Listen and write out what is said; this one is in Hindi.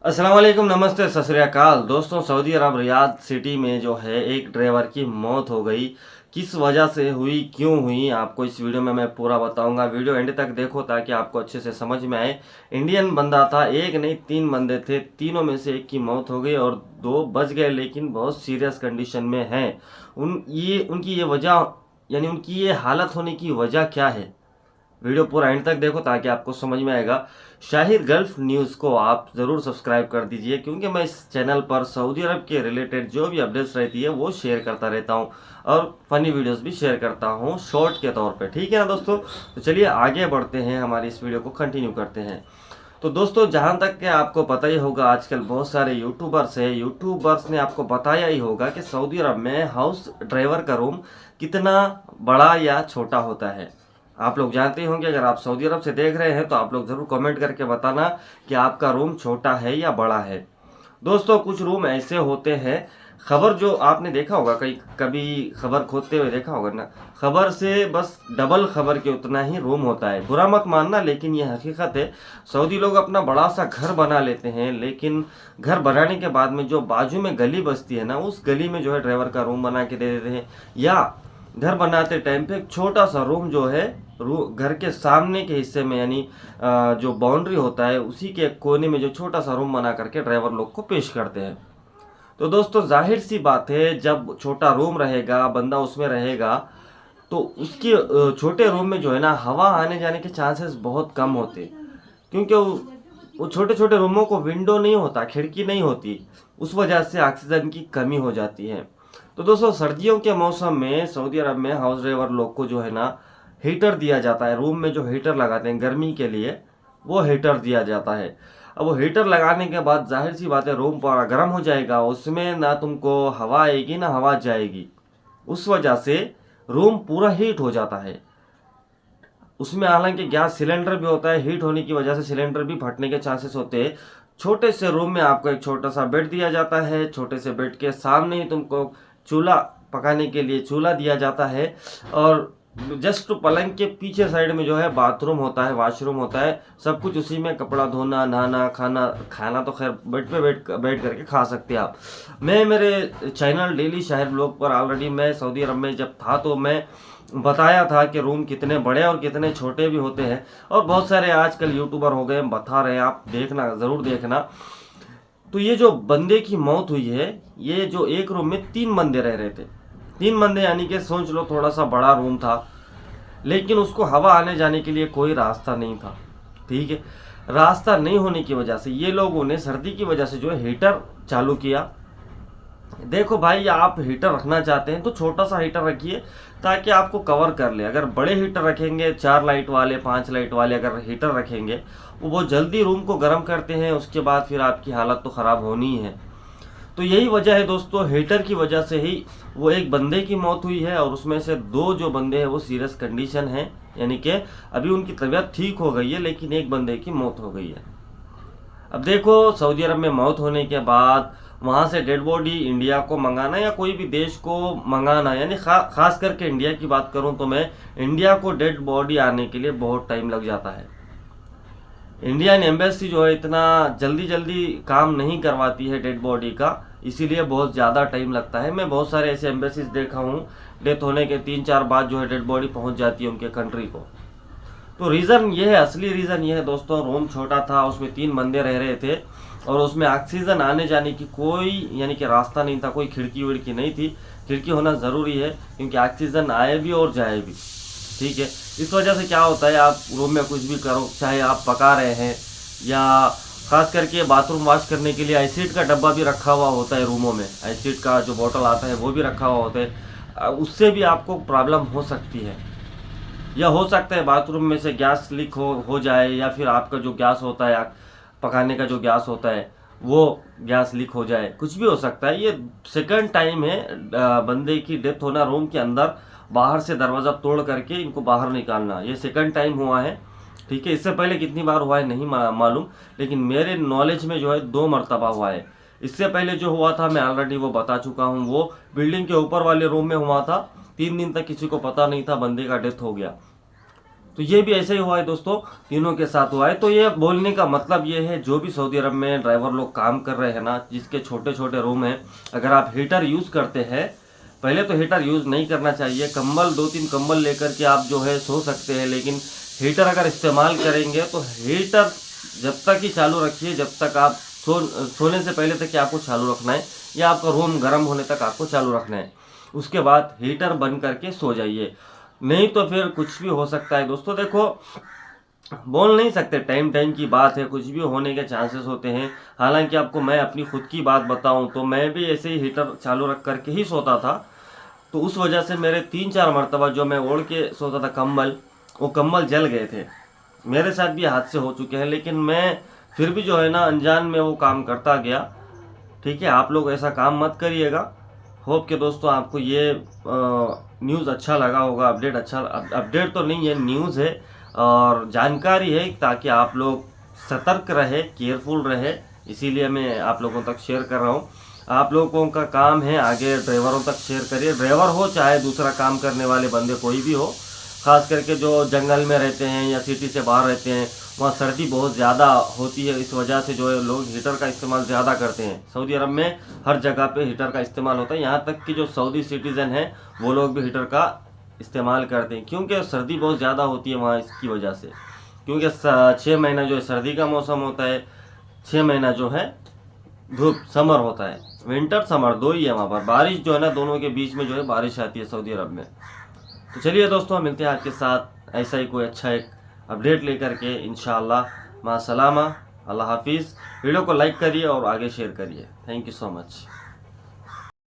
अस्सलाम वालेकुम, नमस्ते, सत श्री अकाल। दोस्तों, सऊदी अरब रियाद सिटी में जो है एक ड्राइवर की मौत हो गई। किस वजह से हुई, क्यों हुई, आपको इस वीडियो में मैं पूरा बताऊंगा। वीडियो एंड तक देखो ताकि आपको अच्छे से समझ में आए। इंडियन बंदा था, एक नहीं तीन बंदे थे, तीनों में से एक की मौत हो गई और दो बच गए, लेकिन बहुत सीरियस कंडीशन में हैं। उनकी ये वजह, यानी उनकी ये हालत होने की वजह क्या है, वीडियो पूरा एंड तक देखो ताकि आपको समझ में आएगा। शाहिद गल्फ न्यूज़ को आप ज़रूर सब्सक्राइब कर दीजिए, क्योंकि मैं इस चैनल पर सऊदी अरब के रिलेटेड जो भी अपडेट्स रहती है वो शेयर करता रहता हूं और फनी वीडियोस भी शेयर करता हूं शॉर्ट के तौर पे। ठीक है ना दोस्तों, तो चलिए आगे बढ़ते हैं, हमारी इस वीडियो को कंटिन्यू करते हैं। तो दोस्तों, जहां तक कि आपको पता ही होगा, आजकल बहुत सारे यूट्यूबर्स ने आपको बताया ही होगा कि सऊदी अरब में हाउस ड्राइवर का रूम कितना बड़ा या छोटा होता है। आप लोग जानते होंगे, अगर आप सऊदी अरब से देख रहे हैं तो आप लोग ज़रूर कमेंट करके बताना कि आपका रूम छोटा है या बड़ा है। दोस्तों, कुछ रूम ऐसे होते हैं, खबर जो आपने देखा होगा, कभी खबर खोदते हुए देखा होगा ना, खबर से बस डबल खबर के उतना ही रूम होता है। बुरा मत मानना, लेकिन ये हकीकत है। सऊदी लोग अपना बड़ा सा घर बना लेते हैं, लेकिन घर बनाने के बाद में जो बाजू में गली बसती है ना, उस गली में जो है ड्राइवर का रूम बना के दे देते हैं। या घर बनाते टाइम पे एक छोटा सा रूम जो है घर के सामने के हिस्से में, यानी जो बाउंड्री होता है उसी के कोने में जो छोटा सा रूम बना करके ड्राइवर लोग को पेश करते हैं। तो दोस्तों, जाहिर सी बात है, जब छोटा रूम रहेगा, बंदा उसमें रहेगा, तो उसके छोटे रूम में जो है ना, हवा आने जाने के चांसेस बहुत कम होते, क्योंकि वो छोटे छोटे रूमों को विंडो नहीं होता, खिड़की नहीं होती, उस वजह से ऑक्सीजन की कमी हो जाती है। तो दोस्तों, सर्दियों के मौसम में सऊदी अरब में हाउस ड्राइवर लोग को जो है ना हीटर दिया जाता है। रूम में जो हीटर लगाते हैं गर्मी के लिए, वो हीटर दिया जाता है। अब वो हीटर लगाने के बाद जाहिर सी बात है, रूम पूरा गर्म हो जाएगा, उसमें ना तुमको हवा आएगी ना हवा जाएगी, उस वजह से रूम पूरा हीट हो जाता है। उसमें हालांकि गैस सिलेंडर भी होता है, हीट होने की वजह से सिलेंडर भी फटने के चांसेस होते हैं। छोटे से रूम में आपको एक छोटा सा बेड दिया जाता है, छोटे से बेड के सामने ही तुमको चूल्हा, पकाने के लिए चूल्हा दिया जाता है, और जस्ट पलंग के पीछे साइड में जो है बाथरूम होता है, वॉशरूम होता है, सब कुछ उसी में। कपड़ा धोना, नहाना, खाना तो खैर बेड पे बैठ करके खा सकते हैं आप। मैं मेरे चैनल डेली शाहिद ब्लॉग पर ऑलरेडी, मैं सऊदी अरब में जब था तो मैं बताया था कि रूम कितने बड़े और कितने छोटे भी होते हैं, और बहुत सारे आजकल यूट्यूबर हो गए बता रहे हैं, आप देखना, ज़रूर देखना। तो ये जो बंदे की मौत हुई है, ये जो एक रूम में तीन बंदे रह रहे थे, तीन बंदे, यानी कि सोच लो थोड़ा सा बड़ा रूम था, लेकिन उसको हवा आने जाने के लिए कोई रास्ता नहीं था। ठीक है, रास्ता नहीं होने की वजह से ये लोगों ने सर्दी की वजह से जो है हीटर चालू किया। देखो भाई, आप हीटर रखना चाहते हैं तो छोटा सा हीटर रखिए ताकि आपको कवर कर ले। अगर बड़े हीटर रखेंगे, 4 लाइट वाले, 5 लाइट वाले अगर हीटर रखेंगे, वो बहुत जल्दी रूम को गर्म करते हैं, उसके बाद फिर आपकी हालत तो ख़राब होनी ही है। तो यही वजह है दोस्तों, हीटर की वजह से ही वो एक बंदे की मौत हुई है, और उसमें से दो जो बंदे हैं वो सीरियस कंडीशन है, यानी कि अभी उनकी तबीयत ठीक हो गई है, लेकिन एक बंदे की मौत हो गई है। अब देखो, सऊदी अरब में मौत होने के बाद वहाँ से डेड बॉडी इंडिया को मंगाना या कोई भी देश को मंगाना, यानी खास करके इंडिया की बात करूँ तो मैं, इंडिया को डेड बॉडी आने के लिए बहुत टाइम लग जाता है। इंडियन एम्बेसी जो है इतना जल्दी जल्दी काम नहीं करवाती है डेड बॉडी का, इसीलिए बहुत ज़्यादा टाइम लगता है। मैं बहुत सारे ऐसे एम्बेसीज देखा हूँ, डेथ होने के 3-4 बाद जो है डेड बॉडी पहुँच जाती है उनके कंट्री को। तो रीज़न ये है, असली रीज़न ये है दोस्तों, रूम छोटा था, उसमें 3 बंदे रह रहे थे, और उसमें ऑक्सीजन आने जाने की कोई, यानी कि रास्ता नहीं था, कोई खिड़की विड़की नहीं थी। खिड़की होना ज़रूरी है, क्योंकि ऑक्सीजन आए भी और जाए भी। ठीक है, इस वजह से क्या होता है, आप रूम में कुछ भी करो, चाहे आप पका रहे हैं, या खास करके बाथरूम वॉश करने के लिए एसिड का डब्बा भी रखा हुआ होता है रूमों में, एसिड का जो बोतल आता है वो भी रखा हुआ होता है, उससे भी आपको प्रॉब्लम हो सकती है। या हो सकता है बाथरूम में से गैस लीक हो जाए, या फिर आपका जो गैस होता है, पकाने का जो गैस होता है, वो गैस लीक हो जाए, कुछ भी हो सकता है। ये सेकंड टाइम है बंदे की डेथ होना रूम के अंदर, बाहर से दरवाज़ा तोड़ करके इनको बाहर निकालना, ये सेकंड टाइम हुआ है। ठीक है, इससे पहले कितनी बार हुआ है नहीं मालूम, लेकिन मेरे नॉलेज में जो है 2 मरतबा हुआ है। इससे पहले जो हुआ था मैं ऑलरेडी वो बता चुका हूँ, वो बिल्डिंग के ऊपर वाले रूम में हुआ था। 3 दिन तक किसी को पता नहीं था, बंदे का डेथ हो गया। तो ये भी ऐसा ही हुआ है दोस्तों, तीनों के साथ हुआ है। तो ये बोलने का मतलब ये है, जो भी सऊदी अरब में ड्राइवर लोग काम कर रहे हैं ना, जिसके छोटे छोटे रूम हैं, अगर आप हीटर यूज़ करते हैं, पहले तो हीटर यूज़ नहीं करना चाहिए। कंबल 2-3 कंबल लेकर के आप जो है सो सकते हैं, लेकिन हीटर अगर इस्तेमाल करेंगे तो हीटर जब तक ही चालू रखिए जब तक आप सोने से पहले तक ही आपको चालू रखना है, या आपका रूम गर्म होने तक आपको चालू रखना है। उसके बाद हीटर बंद करके सो जाइए, नहीं तो फिर कुछ भी हो सकता है दोस्तों। देखो, बोल नहीं सकते, टाइम टाइम की बात है, कुछ भी होने के चांसेस होते हैं। हालांकि आपको मैं अपनी खुद की बात बताऊं तो मैं भी ऐसे ही हीटर चालू रख करके ही सोता था। तो उस वजह से मेरे 3-4 मरतबा जो मैं ओढ़ के सोता था कंबल, वो कंबल जल गए थे। मेरे साथ भी हादसे हो चुके हैं, लेकिन मैं फिर भी जो है ना अनजान में वो काम करता गया। ठीक है, आप लोग ऐसा काम मत करिएगा। होप के दोस्तों आपको ये न्यूज़ अच्छा लगा होगा, अपडेट तो नहीं है, न्यूज़ है और जानकारी है, ताकि आप लोग सतर्क रहे, केयरफुल रहे, इसीलिए मैं आप लोगों तक शेयर कर रहा हूँ। आप लोगों का काम है आगे ड्राइवरों तक शेयर करिए, ड्राइवर हो चाहे दूसरा काम करने वाले बंदे कोई भी हो, खास करके जो जंगल में रहते हैं या सिटी से बाहर रहते हैं, वहाँ सर्दी बहुत ज़्यादा होती है। इस वजह से जो है लोग हीटर का इस्तेमाल ज़्यादा करते हैं। सऊदी अरब में हर जगह पे हीटर का इस्तेमाल होता है, यहाँ तक कि जो सऊदी सिटीज़न हैं वो लोग भी हीटर का इस्तेमाल करते हैं, क्योंकि सर्दी बहुत ज़्यादा होती है वहाँ, इसकी वजह से। क्योंकि 6 महीना जो है सर्दी का मौसम होता है, 6 महीना जो है धूप समर होता है, विंटर समर दो ही है वहाँ पर। बारिश जो है ना, दोनों के बीच में जो है बारिश आती है सऊदी अरब में। तो चलिए दोस्तों, मिलते हैं आपके साथ ऐसा ही कोई अच्छा एक अपडेट लेकर के इंशाअल्लाह। मां सलामा, अल्लाह हाफिज़। वीडियो को लाइक करिए और आगे शेयर करिए। Thank you so much.